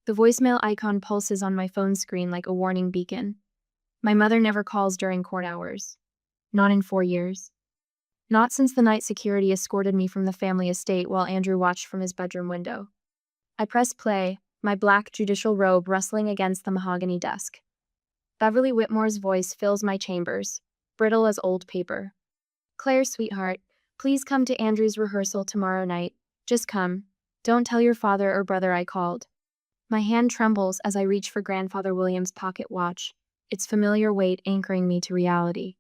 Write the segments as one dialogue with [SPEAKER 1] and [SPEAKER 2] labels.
[SPEAKER 1] The voicemail icon pulses on my phone screen like a warning beacon. My mother never calls during court hours. Not in 4 years. Not since the night security escorted me from the family estate while Andrew watched from his bedroom window. I press play, my black judicial robe rustling against the mahogany desk. Beverly Whitmore's voice fills my chambers, brittle as old paper. "Claire, sweetheart, please come to Andrew's rehearsal tomorrow night. Just come. Don't tell your father or brother I called." My hand trembles as I reach for Grandfather William's pocket watch, its familiar weight anchoring me to reality.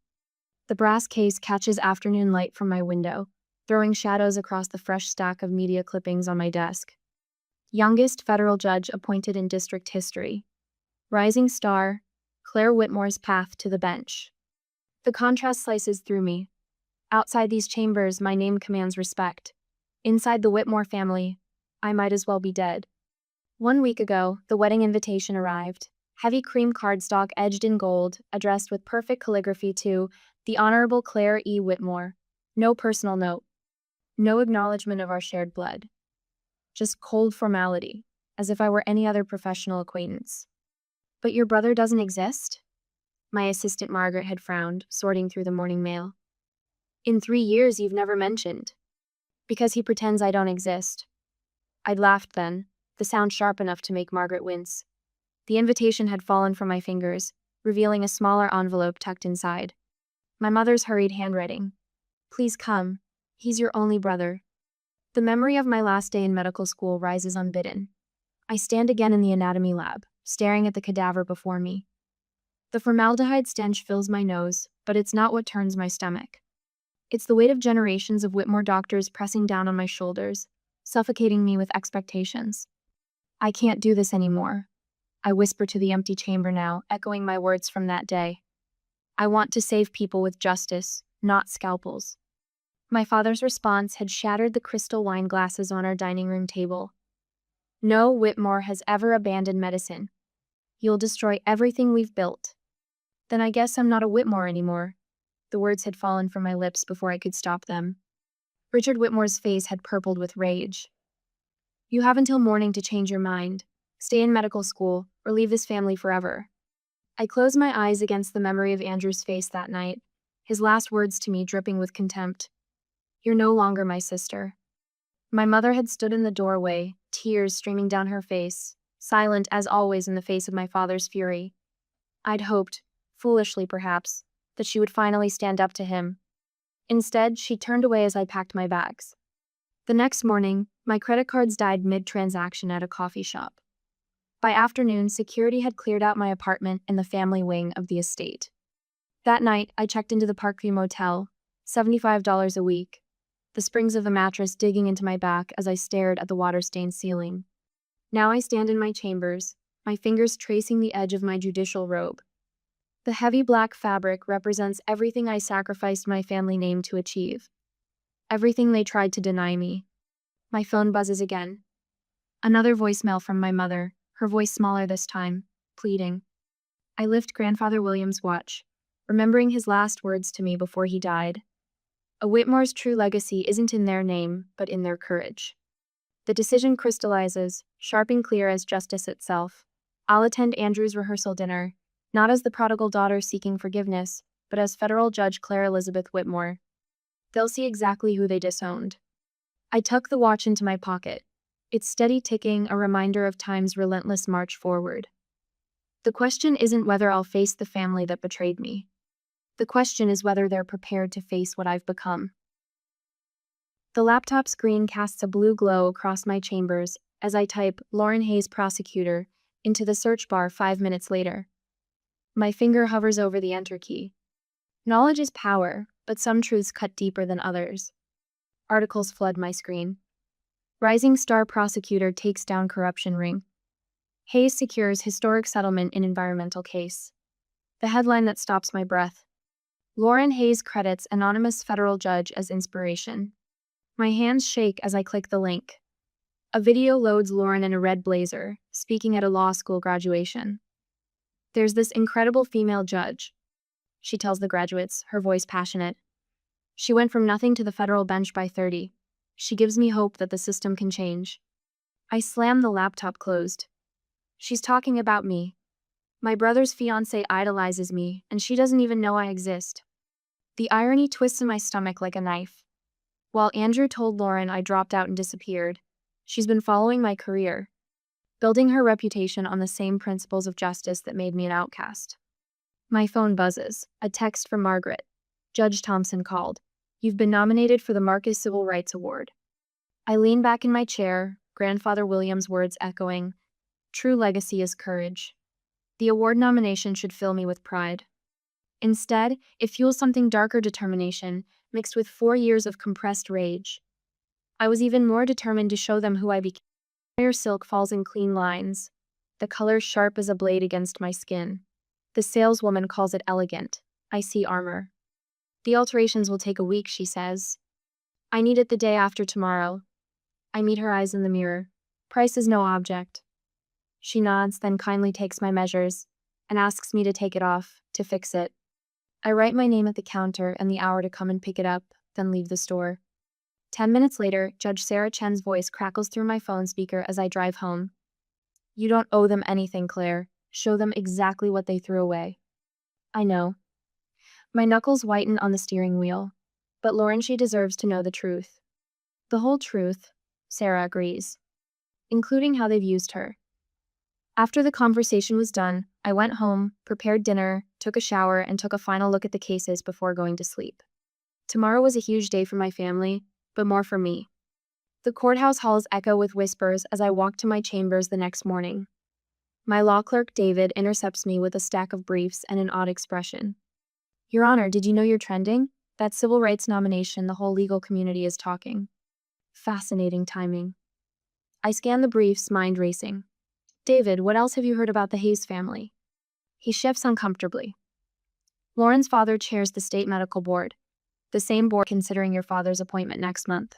[SPEAKER 1] The brass case catches afternoon light from my window, throwing shadows across the fresh stack of media clippings on my desk. Youngest federal judge appointed in district history. Rising star, Claire Whitmore's path to the bench. The contrast slices through me. Outside these chambers, my name commands respect. Inside the Whitmore family, I might as well be dead. 1 week ago, the wedding invitation arrived. Heavy cream cardstock edged in gold, addressed with perfect calligraphy to the Honorable Claire E. Whitmore. No personal note. No acknowledgement of our shared blood. Just cold formality, as if I were any other professional acquaintance. "But your brother doesn't exist?" My assistant Margaret had frowned, sorting through the morning mail. "In 3 years you've never mentioned." "Because he pretends I don't exist." I'd laughed then, the sound sharp enough to make Margaret wince. The invitation had fallen from my fingers, revealing a smaller envelope tucked inside. My mother's hurried handwriting. "Please come. He's your only brother." The memory of my last day in medical school rises unbidden. I stand again in the anatomy lab, staring at the cadaver before me. The formaldehyde stench fills my nose, but it's not what turns my stomach. It's the weight of generations of Whitmore doctors pressing down on my shoulders, suffocating me with expectations. I can't do this anymore. I whisper to the empty chamber now, echoing my words from that day. I want to save people with justice, not scalpels. My father's response had shattered the crystal wine glasses on our dining room table. "No Whitmore has ever abandoned medicine. You'll destroy everything we've built." "Then I guess I'm not a Whitmore anymore." The words had fallen from my lips before I could stop them. Richard Whitmore's face had purpled with rage. "You have until morning to change your mind. Stay in medical school, or leave this family forever." I closed my eyes against the memory of Andrew's face that night, his last words to me dripping with contempt. "You're no longer my sister." My mother had stood in the doorway, tears streaming down her face, silent as always in the face of my father's fury. I'd hoped, foolishly perhaps, that she would finally stand up to him. Instead, she turned away as I packed my bags. The next morning, my credit cards died mid-transaction at a coffee shop. By afternoon, security had cleared out my apartment in the family wing of the estate. That night, I checked into the Parkview Motel, $75 a week, the springs of the mattress digging into my back as I stared at the water-stained ceiling. Now I stand in my chambers, my fingers tracing the edge of my judicial robe. The heavy black fabric represents everything I sacrificed my family name to achieve. Everything they tried to deny me. My phone buzzes again. Another voicemail from my mother, her voice smaller this time, pleading. I lift Grandfather William's watch, remembering his last words to me before he died. A Whitmore's true legacy isn't in their name, but in their courage. The decision crystallizes, sharp and clear as justice itself. I'll attend Andrew's rehearsal dinner, not as the prodigal daughter seeking forgiveness, but as federal judge Claire Elizabeth Whitmore. They'll see exactly who they disowned. I tuck the watch into my pocket, its steady ticking a reminder of time's relentless march forward. The question isn't whether I'll face the family that betrayed me. The question is whether they're prepared to face what I've become. The laptop screen casts a blue glow across my chambers as I type Lauren Hayes prosecutor into the search bar 5 minutes later. My finger hovers over the enter key. Knowledge is power, but some truths cut deeper than others. Articles flood my screen. Rising star prosecutor takes down corruption ring. Hayes secures historic settlement in environmental case. The headline that stops my breath. Lauren Hayes credits anonymous federal judge as inspiration. My hands shake as I click the link. A video loads Lauren in a red blazer, speaking at a law school graduation. There's this incredible female judge, she tells the graduates, her voice passionate. She went from nothing to the federal bench by 30. She gives me hope that the system can change. I slam the laptop closed. She's talking about me. My brother's fiancé idolizes me, and she doesn't even know I exist. The irony twists in my stomach like a knife. While Andrew told Lauren I dropped out and disappeared, she's been following my career, building her reputation on the same principles of justice that made me an outcast. My phone buzzes. A text from Margaret. Judge Thompson called. You've been nominated for the Marcus Civil Rights Award. I lean back in my chair, Grandfather William's words echoing, "True legacy is courage." The award nomination should fill me with pride. Instead, it fuels something darker: determination, mixed with 4 years of compressed rage. I was even more determined to show them who I became. Fire silk falls in clean lines, the color sharp as a blade against my skin. The saleswoman calls it elegant. I see armor. The alterations will take a week, she says. I need it the day after tomorrow. I meet her eyes in the mirror. Price is no object. She nods, then kindly takes my measures and asks me to take it off, to fix it. I write my name at the counter and the hour to come and pick it up, then leave the store. 10 minutes later, Judge Sarah Chen's voice crackles through my phone speaker as I drive home. You don't owe them anything, Claire. Show them exactly what they threw away. I know. My knuckles whiten on the steering wheel. But Lauren, she deserves to know the truth. The whole truth, Sarah agrees, including how they've used her. After the conversation was done, I went home, prepared dinner, took a shower, and took a final look at the cases before going to sleep. Tomorrow was a huge day for my family, but more for me. The courthouse halls echo with whispers as I walk to my chambers the next morning. My law clerk, David, intercepts me with a stack of briefs and an odd expression. Your Honor, did you know you're trending? That civil rights nomination, the whole legal community is talking. Fascinating timing. I scan the briefs, mind racing. David, what else have you heard about the Hayes family? He shifts uncomfortably. Lauren's father chairs the state medical board, the same board considering your father's appointment next month.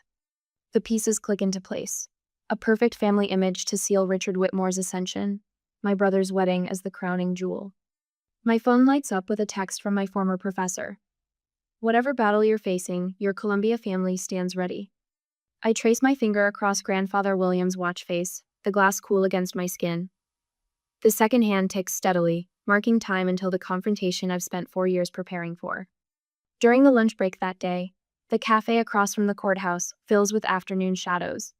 [SPEAKER 1] The pieces click into place. A perfect family image to seal Richard Whitmore's ascension, my brother's wedding as the crowning jewel. My phone lights up with a text from my former professor. Whatever battle you're facing, your Columbia family stands ready. I trace my finger across Grandfather William's watch face, the glass cool against my skin. The second hand ticks steadily, marking time until the confrontation I've spent 4 years preparing for. During the lunch break that day, the cafe across from the courthouse fills with afternoon shadows.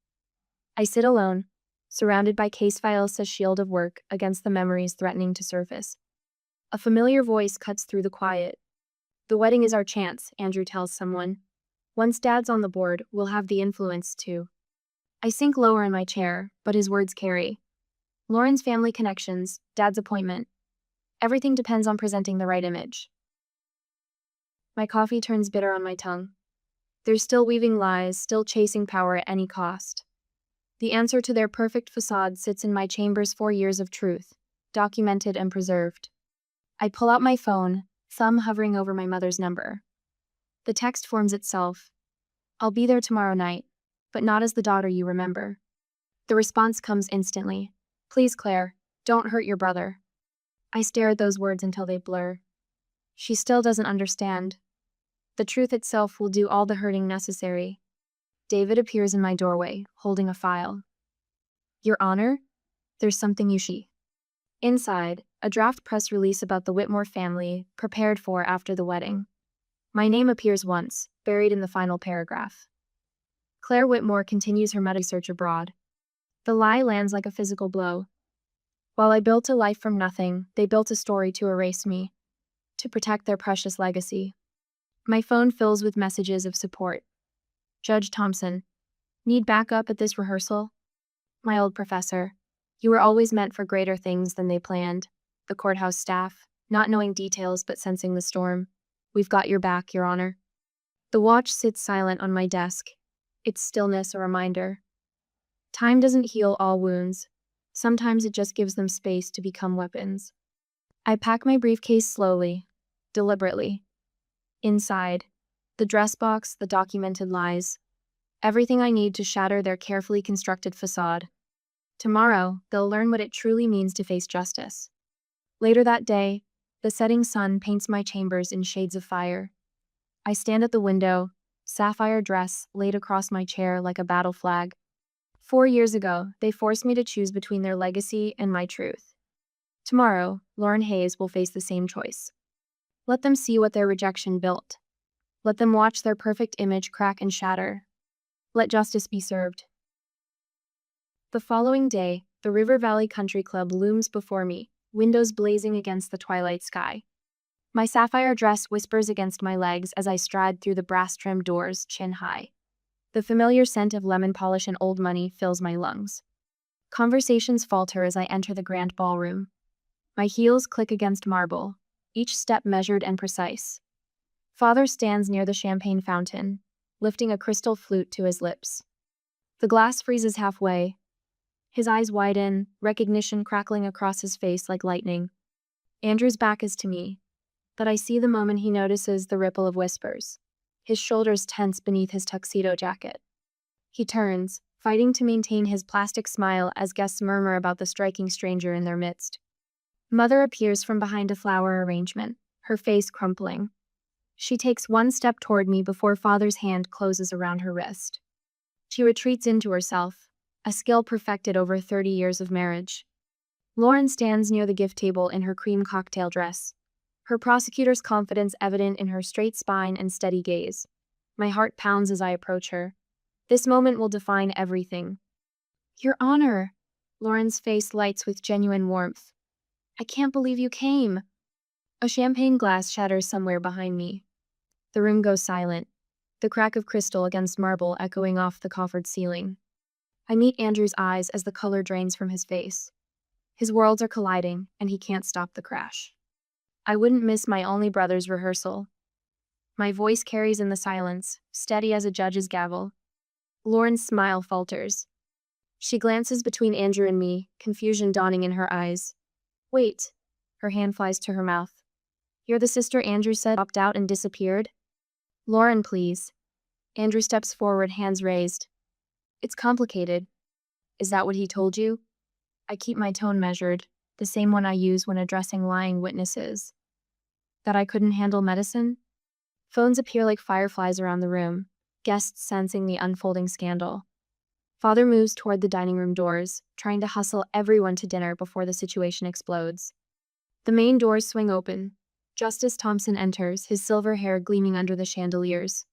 [SPEAKER 1] I sit alone, surrounded by case files as shield of work against the memories threatening to surface. A familiar voice cuts through the quiet. The wedding is our chance, Andrew tells someone. Once Dad's on the board, we'll have the influence too. I sink lower in my chair, but his words carry. Lauren's family connections, Dad's appointment. Everything depends on presenting the right image. My coffee turns bitter on my tongue. They're still weaving lies, still chasing power at any cost. The answer to their perfect facade sits in my chamber's 4 years of truth, documented and preserved. I pull out my phone, thumb hovering over my mother's number. The text forms itself. I'll be there tomorrow night, but not as the daughter you remember. The response comes instantly. Please, Claire, don't hurt your brother. I stare at those words until they blur. She still doesn't understand. The truth itself will do all the hurting necessary. David appears in my doorway, holding a file. Your Honor, there's something you see. Inside, a draft press release about the Whitmore family, prepared for after the wedding. My name appears once, buried in the final paragraph. Claire Whitmore continues her medical search abroad. The lie lands like a physical blow. While I built a life from nothing, they built a story to erase me, to protect their precious legacy. My phone fills with messages of support. Judge Thompson, need backup at this rehearsal? My old professor, you were always meant for greater things than they planned. The courthouse staff, not knowing details but sensing the storm. We've got your back, Your Honor. The watch sits silent on my desk, its stillness a reminder. Time doesn't heal all wounds. Sometimes it just gives them space to become weapons. I pack my briefcase slowly, deliberately. Inside, the dress box, the documented lies. Everything I need to shatter their carefully constructed facade. Tomorrow, they'll learn what it truly means to face justice. Later that day, the setting sun paints my chambers in shades of fire. I stand at the window, sapphire dress laid across my chair like a battle flag. 4 years ago, they forced me to choose between their legacy and my truth. Tomorrow, Lauren Hayes will face the same choice. Let them see what their rejection built. Let them watch their perfect image crack and shatter. Let justice be served. The following day, the River Valley Country Club looms before me, windows blazing against the twilight sky. My sapphire dress whispers against my legs as I stride through the brass-trimmed doors, chin high. The familiar scent of lemon polish and old money fills my lungs. Conversations falter as I enter the grand ballroom. My heels click against marble, each step measured and precise. Father stands near the champagne fountain, lifting a crystal flute to his lips. The glass freezes halfway. His eyes widen, recognition crackling across his face like lightning. Andrew's back is to me, but I see the moment he notices the ripple of whispers. His shoulders tense beneath his tuxedo jacket. He turns, fighting to maintain his plastic smile as guests murmur about the striking stranger in their midst. Mother appears from behind a flower arrangement, her face crumpling. She takes one step toward me before Father's hand closes around her wrist. She retreats into herself, a skill perfected over 30 years of marriage. Lauren stands near the gift table in her cream cocktail dress, her prosecutor's confidence evident in her straight spine and steady gaze. My heart pounds as I approach her. This moment will define everything. Your Honor! Lauren's face lights with genuine warmth. I can't believe you came. A champagne glass shatters somewhere behind me. The room goes silent, the crack of crystal against marble echoing off the coffered ceiling. I meet Andrew's eyes as the color drains from his face. His worlds are colliding, and he can't stop the crash. I wouldn't miss my only brother's rehearsal. My voice carries in the silence, steady as a judge's gavel. Lauren's smile falters. She glances between Andrew and me, confusion dawning in her eyes. Wait. Her hand flies to her mouth. You're the sister Andrew said opted out and disappeared? Lauren, please. Andrew steps forward, hands raised. It's complicated. Is that what he told you? I keep my tone measured, the same one I use when addressing lying witnesses. That I couldn't handle medicine? Phones appear like fireflies around the room, guests sensing the unfolding scandal. Father moves toward the dining room doors, trying to hustle everyone to dinner before the situation explodes. The main doors swing open. Justice Thompson enters, his silver hair gleaming under the chandeliers.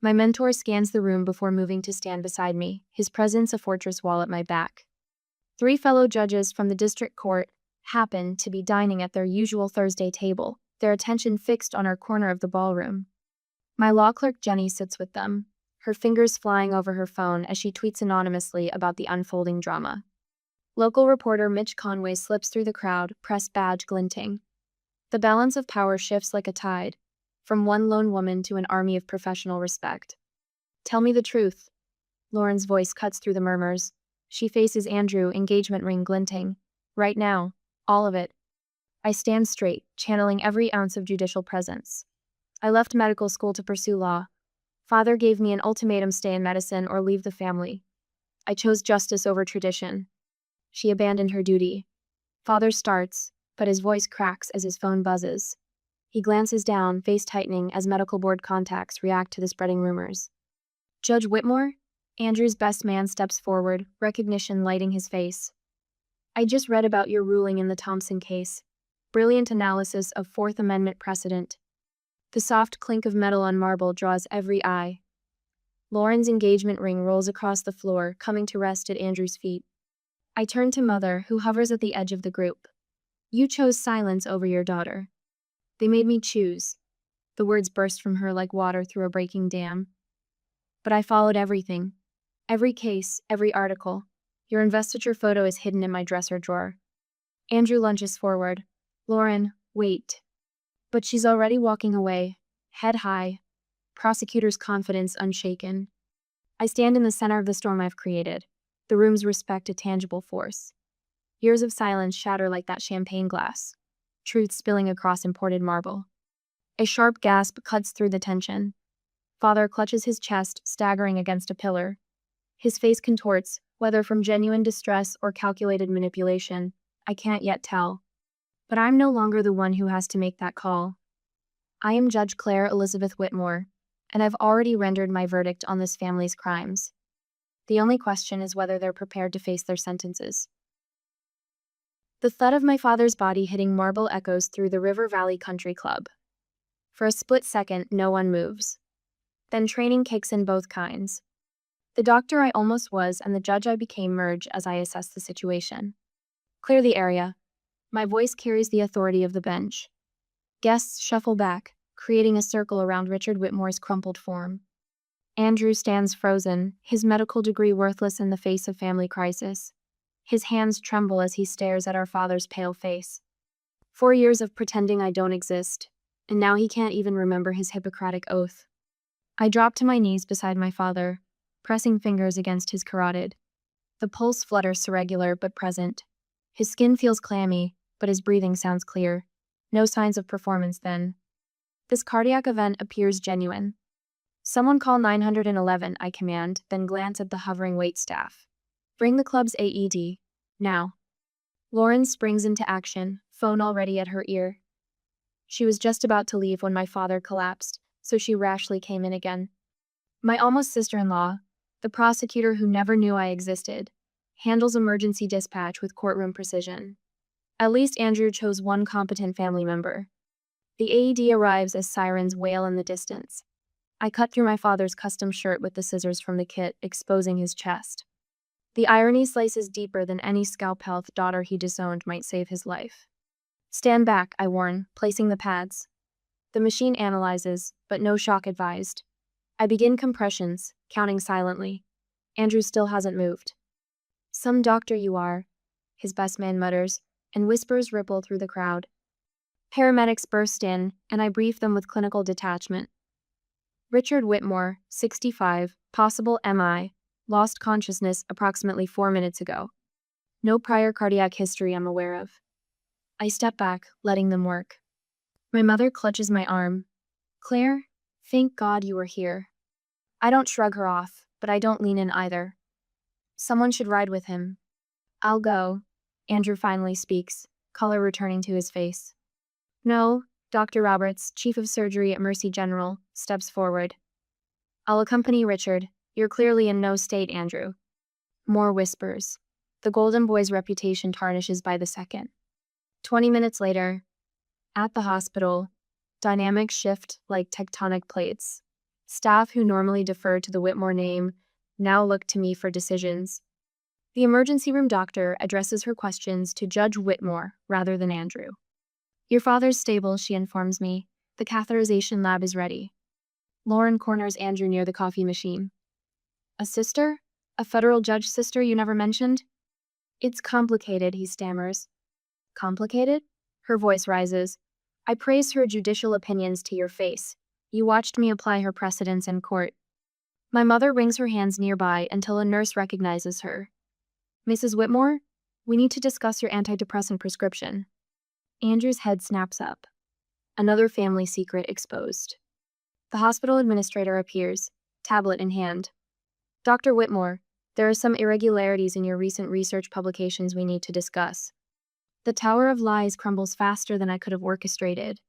[SPEAKER 1] My mentor scans the room before moving to stand beside me, his presence a fortress wall at my back. 3 fellow judges from the district court happen to be dining at their usual Thursday table, their attention fixed on our corner of the ballroom. My law clerk Jenny sits with them, her fingers flying over her phone as she tweets anonymously about the unfolding drama. Local reporter Mitch Conway slips through the crowd, press badge glinting. The balance of power shifts like a tide, from one lone woman to an army of professional respect. Tell me the truth. Lauren's voice cuts through the murmurs. She faces Andrew, engagement ring glinting. Right now, all of it. I stand straight, channeling every ounce of judicial presence. I left medical school to pursue law. Father gave me an ultimatum: stay in medicine or leave the family. I chose justice over tradition. She abandoned her duty. Father starts, but his voice cracks as his phone buzzes. He glances down, face tightening as medical board contacts react to the spreading rumors. Judge Whitmore? Andrew's best man steps forward, recognition lighting his face. I just read about your ruling in the Thompson case. Brilliant analysis of Fourth Amendment precedent. The soft clink of metal on marble draws every eye. Lauren's engagement ring rolls across the floor, coming to rest at Andrew's feet. I turn to Mother, who hovers at the edge of the group. You chose silence over your daughter. They made me choose. The words burst from her like water through a breaking dam. But I followed everything. Every case, every article. Your investiture photo is hidden in my dresser drawer. Andrew lunges forward. Lauren, wait. But she's already walking away, head high, prosecutor's confidence unshaken. I stand in the center of the storm I've created. The room's respect a tangible force. Years of silence shatter like that champagne glass, truth spilling across imported marble. A sharp gasp cuts through the tension. Father clutches his chest, staggering against a pillar. His face contorts, whether from genuine distress or calculated manipulation, I can't yet tell. But I'm no longer the one who has to make that call. I am Judge Claire Elizabeth Whitmore, and I've already rendered my verdict on this family's crimes. The only question is whether they're prepared to face their sentences. The thud of my father's body hitting marble echoes through the River Valley Country Club. For a split second, no one moves. Then training kicks in both kinds. The doctor I almost was and the judge I became merge as I assess the situation. Clear the area. My voice carries the authority of the bench. Guests shuffle back, creating a circle around Richard Whitmore's crumpled form. Andrew stands frozen, his medical degree worthless in the face of family crisis. His hands tremble as he stares at our father's pale face. 4 years of pretending I don't exist, and now he can't even remember his Hippocratic oath. I drop to my knees beside my father, pressing fingers against his carotid. The pulse flutters irregular but present. His skin feels clammy, but his breathing sounds clear. No signs of performance then. This cardiac event appears genuine. Someone call 911, I command, then glance at the hovering waitstaff. Bring the club's AED. Now. Lauren springs into action, phone already at her ear. She was just about to leave when my father collapsed, so she rashly came in again. My almost sister-in-law, the prosecutor who never knew I existed, handles emergency dispatch with courtroom precision. At least Andrew chose one competent family member. The AED arrives as sirens wail in the distance. I cut through my father's custom shirt with the scissors from the kit, exposing his chest. The irony slices deeper than any scalpel the daughter he disowned might save his life. Stand back, I warn, placing the pads. The machine analyzes, but no shock advised. I begin compressions, counting silently. Andrew still hasn't moved. Some doctor you are, his best man mutters, and whispers ripple through the crowd. Paramedics burst in, and I brief them with clinical detachment. Richard Whitmore, 65, possible MI, lost consciousness approximately 4 minutes ago. No prior cardiac history I'm aware of. I step back, letting them work. My mother clutches my arm. Claire, thank God you were here. I don't shrug her off, but I don't lean in either. Someone should ride with him. I'll go, Andrew finally speaks, color returning to his face. No, Dr. Roberts, Chief of Surgery at Mercy General, steps forward. I'll accompany Richard. You're clearly in no state, Andrew. More whispers. The Golden Boy's reputation tarnishes by the second. 20 minutes later, at the hospital, dynamics shift like tectonic plates. Staff who normally defer to the Whitmore name now look to me for decisions. The emergency room doctor addresses her questions to Judge Whitmore rather than Andrew. Your father's stable, she informs me. The catheterization lab is ready. Lauren corners Andrew near the coffee machine. A sister? A federal judge sister you never mentioned? It's complicated, he stammers. Complicated? Her voice rises. I praise her judicial opinions to your face. You watched me apply her precedents in court. My mother wrings her hands nearby until a nurse recognizes her. Mrs. Whitmore, we need to discuss your antidepressant prescription. Andrew's head snaps up. Another family secret exposed. The hospital administrator appears, tablet in hand. Dr. Whitmore, there are some irregularities in your recent research publications we need to discuss. The Tower of Lies crumbles faster than I could have orchestrated.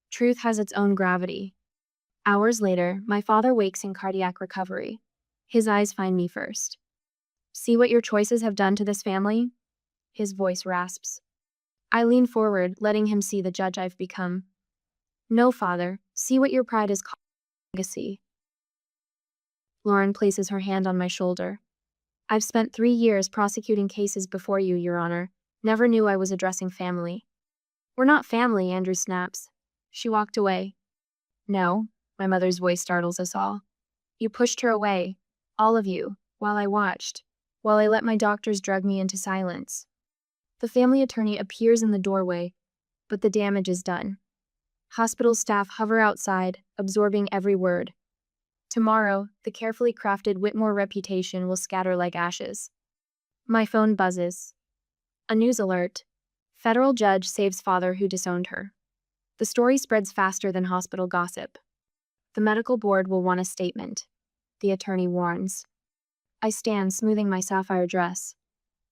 [SPEAKER 1] Truth has its own gravity. Hours later, my father wakes in cardiac recovery. His eyes find me first. See what your choices have done to this family? His voice rasps. I lean forward, letting him see the judge I've become. No, father, see what your pride is called legacy. Lauren places her hand on my shoulder. I've spent 3 years prosecuting cases before you, Your Honor. Never knew I was addressing family. We're not family, Andrew snaps. She walked away. No, my mother's voice startles us all. You pushed her away, all of you, while I watched, while I let my doctors drug me into silence. The family attorney appears in the doorway, but the damage is done. Hospital staff hover outside, absorbing every word. Tomorrow, the carefully crafted Whitmore reputation will scatter like ashes. My phone buzzes. A news alert. Federal judge saves father who disowned her. The story spreads faster than hospital gossip. The medical board will want a statement, the attorney warns. I stand, smoothing my sapphire dress.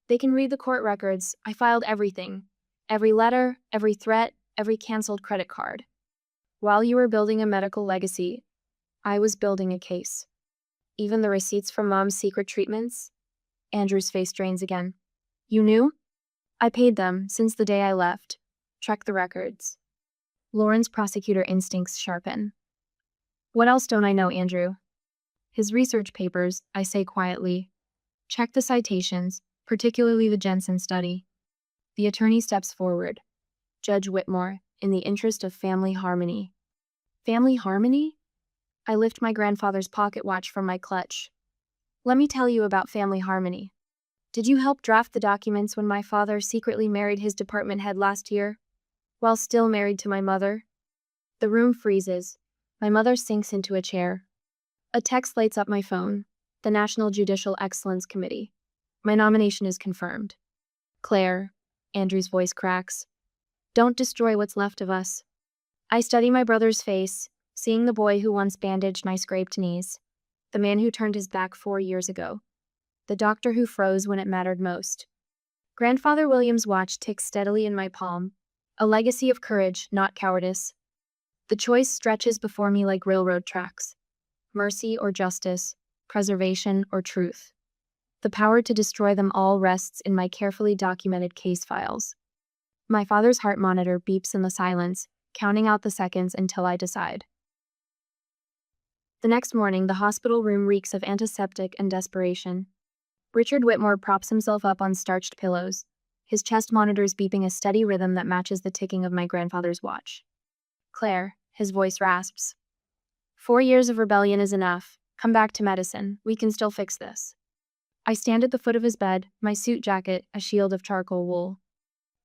[SPEAKER 1] They can read the court records. I filed everything. Every letter, every threat, every canceled credit card. While you were building a medical legacy, I was building a case. Even the receipts from Mom's secret treatments? Andrew's face drains again. You knew? I paid them since the day I left. Check the records. Lauren's prosecutor instincts sharpen. What else don't I know, Andrew? His research papers, I say quietly. Check the citations, particularly the Jensen study. The attorney steps forward. Judge Whitmore, in the interest of family harmony. Family harmony? I lift my grandfather's pocket watch from my clutch. Let me tell you about family harmony. Did you help draft the documents when my father secretly married his department head last year, while still married to my mother? The room freezes. My mother sinks into a chair. A text lights up my phone. The National Judicial Excellence Committee. My nomination is confirmed. Claire, Andrew's voice cracks. Don't destroy what's left of us. I study my brother's face, seeing the boy who once bandaged my scraped knees. The man who turned his back 4 years ago. The doctor who froze when it mattered most. Grandfather William's watch ticks steadily in my palm. A legacy of courage, not cowardice. The choice stretches before me like railroad tracks. Mercy or justice, preservation or truth. The power to destroy them all rests in my carefully documented case files. My father's heart monitor beeps in the silence, counting out the seconds until I decide. The next morning, the hospital room reeks of antiseptic and desperation. Richard Whitmore props himself up on starched pillows, his chest monitors beeping a steady rhythm that matches the ticking of my grandfather's watch. Claire, his voice rasps. 4 years of rebellion is enough. Come back to medicine. We can still fix this. I stand at the foot of his bed, my suit jacket a shield of charcoal wool.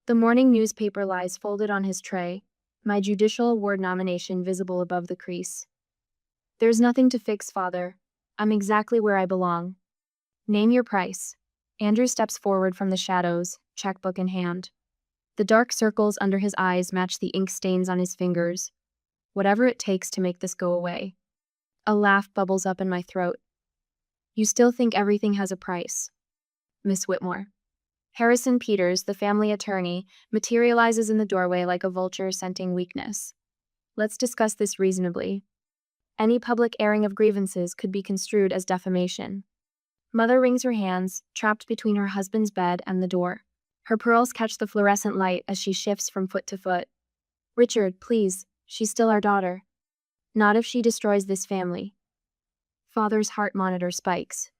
[SPEAKER 1] The morning newspaper lies folded on his tray, my judicial award nomination visible above the crease. There's nothing to fix, Father. I'm exactly where I belong. Name your price. Andrew steps forward from the shadows, checkbook in hand. The dark circles under his eyes match the ink stains on his fingers. Whatever it takes to make this go away. A laugh bubbles up in my throat. You still think everything has a price. Miss Whitmore. Harrison Peters, the family attorney, materializes in the doorway like a vulture scenting weakness. Let's discuss this reasonably. Any public airing of grievances could be construed as defamation. Mother wrings her hands, trapped between her husband's bed and the door. Her pearls catch the fluorescent light as she shifts from foot to foot. Richard, please, she's still our daughter. Not if she destroys this family. Father's heart monitor spikes.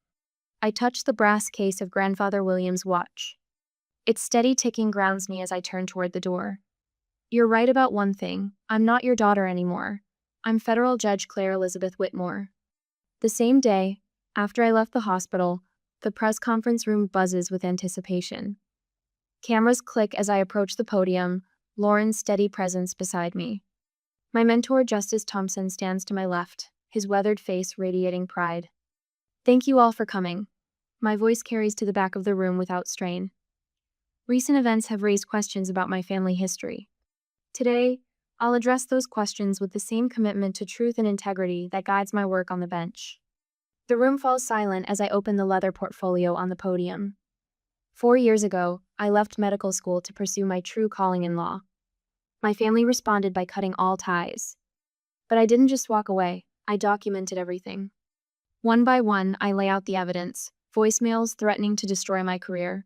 [SPEAKER 1] I touch the brass case of Grandfather William's watch. Its steady ticking grounds me as I turn toward the door. You're right about one thing. I'm not your daughter anymore. I'm Federal Judge Claire Elizabeth Whitmore. The same day, after I left the hospital, the press conference room buzzes with anticipation. Cameras click as I approach the podium, Lauren's steady presence beside me. My mentor, Justice Thompson, stands to my left, his weathered face radiating pride. Thank you all for coming. My voice carries to the back of the room without strain. Recent events have raised questions about my family history. Today, I'll address those questions with the same commitment to truth and integrity that guides my work on the bench. The room falls silent as I open the leather portfolio on the podium. 4 years ago, I left medical school to pursue my true calling in law. My family responded by cutting all ties. But I didn't just walk away, I documented everything. One by one, I lay out the evidence, voicemails threatening to destroy my career,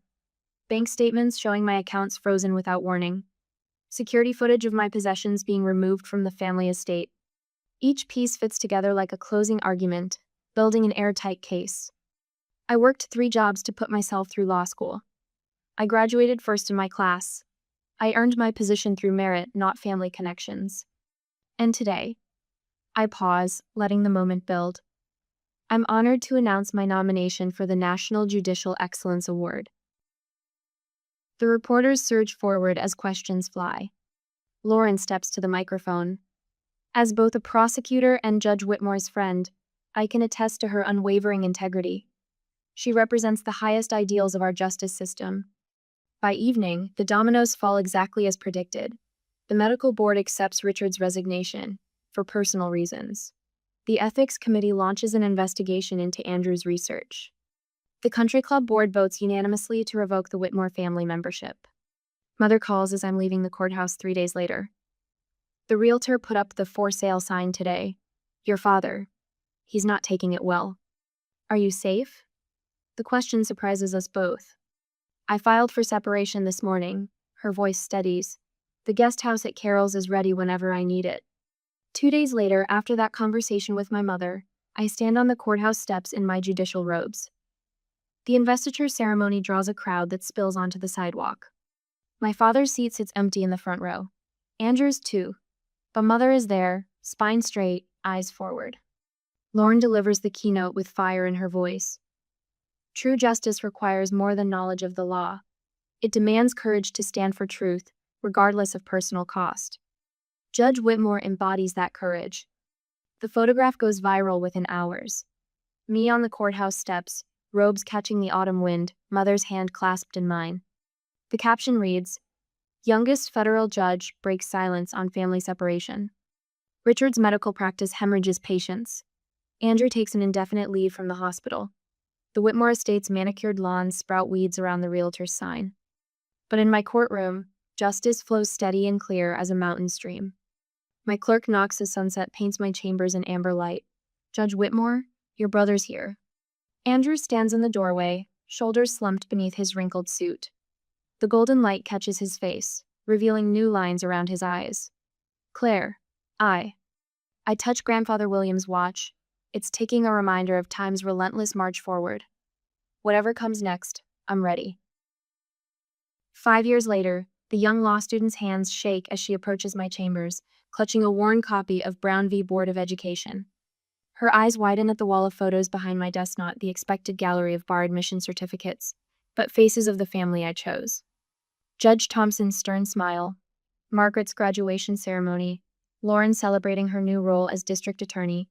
[SPEAKER 1] bank statements showing my accounts frozen without warning, security footage of my possessions being removed from the family estate. Each piece fits together like a closing argument, building an airtight case. I worked 3 jobs to put myself through law school. I graduated first in my class. I earned my position through merit, not family connections. And today, I pause, letting the moment build. I'm honored to announce my nomination for the National Judicial Excellence Award. The reporters surge forward as questions fly. Lauren steps to the microphone. As both a prosecutor and Judge Whitmore's friend, I can attest to her unwavering integrity. She represents the highest ideals of our justice system. By evening, the dominoes fall exactly as predicted. The medical board accepts Richard's resignation, for personal reasons. The ethics committee launches an investigation into Andrew's research. The country club board votes unanimously to revoke the Whitmore family membership. Mother calls as I'm leaving the courthouse 3 days later. The realtor put up the for sale sign today. Your father. He's not taking it well. Are you safe? The question surprises us both. I filed for separation this morning. Her voice steadies. The guest house at Carroll's is ready whenever I need it. 2 days later, after that conversation with my mother, I stand on the courthouse steps in my judicial robes. The investiture ceremony draws a crowd that spills onto the sidewalk. My father's seat sits empty in the front row. Andrew's too. But Mother is there, spine straight, eyes forward. Lauren delivers the keynote with fire in her voice. True justice requires more than knowledge of the law. It demands courage to stand for truth, regardless of personal cost. Judge Whitmore embodies that courage. The photograph goes viral within hours. Me on the courthouse steps, robes catching the autumn wind, Mother's hand clasped in mine. The caption reads, "Youngest federal judge breaks silence on family separation." Richard's medical practice hemorrhages patients. Andrew takes an indefinite leave from the hospital. The Whitmore estate's manicured lawns sprout weeds around the realtor's sign. But in my courtroom, justice flows steady and clear as a mountain stream. My clerk knocks as sunset paints my chambers in amber light. "Judge Whitmore, your brother's here." Andrew stands in the doorway, shoulders slumped beneath his wrinkled suit. The golden light catches his face, revealing new lines around his eyes. "Claire, I touch Grandfather Williams' watch. It's ticking, a reminder of time's relentless march forward. Whatever comes next, I'm ready." 5 years later, the young law student's hands shake as she approaches my chambers, clutching a worn copy of Brown v. Board of Education. Her eyes widen at the wall of photos behind my desk, not the expected gallery of bar admission certificates, but faces of the family I chose. Judge Thompson's stern smile, Margaret's graduation ceremony, Lauren celebrating her new role as district attorney.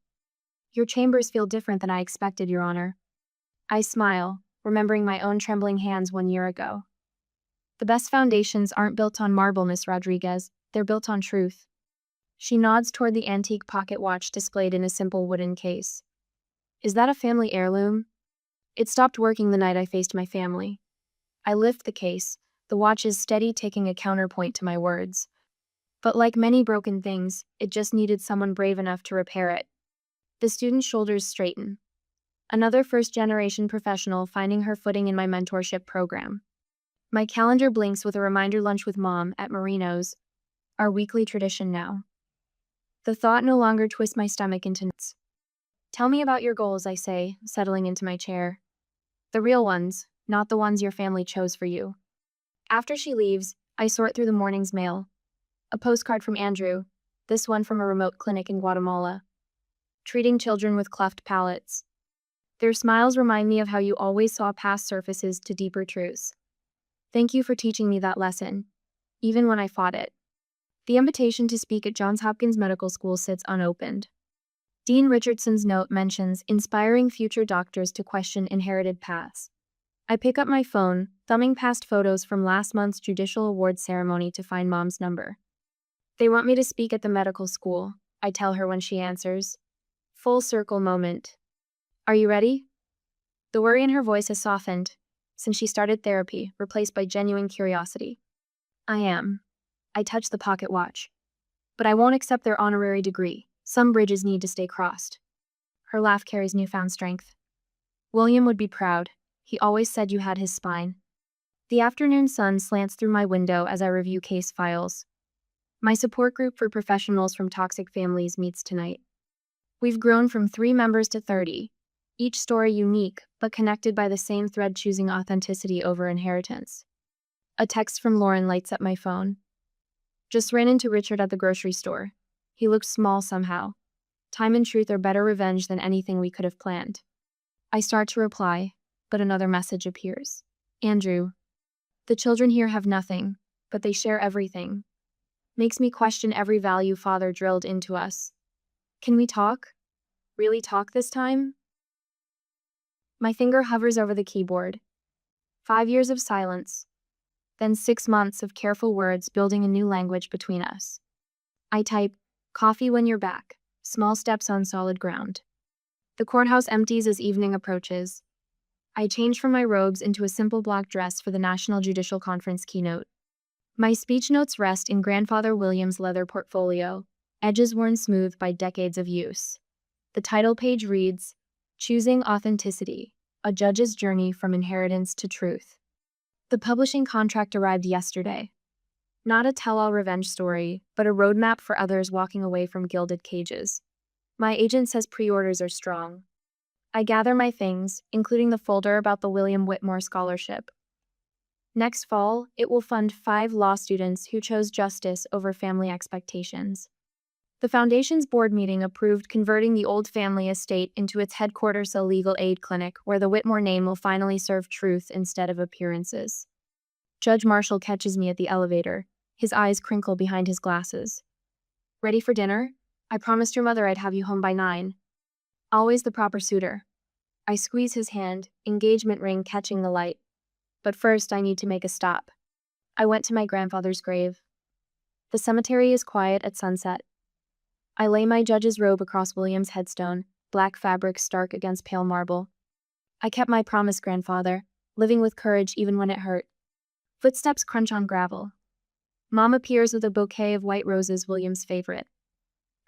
[SPEAKER 1] "Your chambers feel different than I expected, Your Honor." I smile, remembering my own trembling hands 1 year ago. "The best foundations aren't built on marble, Miss Rodriguez. They're built on truth." She nods toward the antique pocket watch displayed in a simple wooden case. "Is that a family heirloom?" "It stopped working the night I faced my family." I lift the case, the watch's steady ticking a counterpoint to my words. But like many broken things, it just needed someone brave enough to repair it. The student's shoulders straighten. Another first-generation professional finding her footing in my mentorship program. My calendar blinks with a reminder: lunch with Mom at Marino's, our weekly tradition now. The thought no longer twists my stomach into knots. "Tell me about your goals," I say, settling into my chair. "The real ones, not the ones your family chose for you." After she leaves, I sort through the morning's mail. A postcard from Andrew, this one from a remote clinic in Guatemala. Treating children with cleft palates. Their smiles remind me of how you always saw past surfaces to deeper truths. Thank you for teaching me that lesson, even when I fought it. The invitation to speak at Johns Hopkins Medical School sits unopened. Dean Richardson's note mentions inspiring future doctors to question inherited paths. I pick up my phone, thumbing past photos from last month's judicial awards ceremony to find Mom's number. "They want me to speak at the medical school," I tell her when she answers. Full circle moment. "Are you ready?" The worry in her voice has softened since she started therapy, replaced by genuine curiosity. "I am." I touch the pocket watch. "But I won't accept their honorary degree. Some bridges need to stay crossed." Her laugh carries newfound strength. "William would be proud. He always said you had his spine." The afternoon sun slants through my window as I review case files. My support group for professionals from toxic families meets tonight. We've grown from 3 members to 30, each story unique, but connected by the same thread: choosing authenticity over inheritance. A text from Lauren lights up my phone. "Just ran into Richard at the grocery store. He looks small somehow. Time and truth are better revenge than anything we could have planned." I start to reply, but another message appears. "Andrew, the children here have nothing, but they share everything. Makes me question every value Father drilled into us. Can we talk? Really talk this time?" My finger hovers over the keyboard. 5 years of silence. Then 6 months of careful words building a new language between us. I type, "Coffee when you're back. Small steps on solid ground." The courthouse empties as evening approaches. I change from my robes into a simple black dress for the National Judicial Conference keynote. My speech notes rest in Grandfather Williams' leather portfolio, edges worn smooth by decades of use. The title page reads, Choosing Authenticity, A Judge's Journey from Inheritance to Truth. The publishing contract arrived yesterday. Not a tell-all revenge story, but a roadmap for others walking away from gilded cages. My agent says pre-orders are strong. I gather my things, including the folder about the William Whitmore Scholarship. Next fall, it will fund 5 law students who chose justice over family expectations. The Foundation's board meeting approved converting the old family estate into its headquarters, a legal aid clinic where the Whitmore name will finally serve truth instead of appearances. Judge Marshall catches me at the elevator. His eyes crinkle behind his glasses. Ready for dinner? I promised your mother I'd have you home by 9. Always the proper suitor. I squeeze his hand, engagement ring catching the light. But first, I need to make a stop. I went to my grandfather's grave. The cemetery is quiet at sunset. I lay my judge's robe across William's headstone, black fabric stark against pale marble. I kept my promise, grandfather, living with courage even when it hurt. Footsteps crunch on gravel. Mom appears with a bouquet of white roses, William's favorite.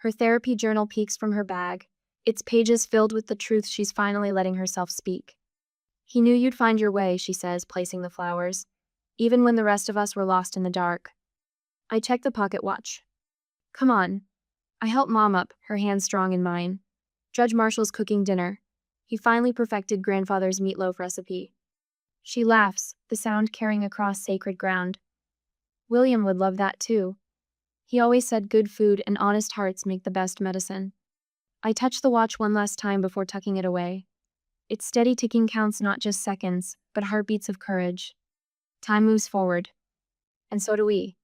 [SPEAKER 1] Her therapy journal peeks from her bag, its pages filled with the truth she's finally letting herself speak. He knew you'd find your way, she says, placing the flowers, even when the rest of us were lost in the dark. I check the pocket watch. Come on. I help Mom up, her hand strong in mine. Judge Marshall's cooking dinner. He finally perfected grandfather's meatloaf recipe. She laughs, the sound carrying across sacred ground. William would love that too. He always said good food and honest hearts make the best medicine. I touch the watch one last time before tucking it away. Its steady ticking counts not just seconds, but heartbeats of courage. Time moves forward. And so do we.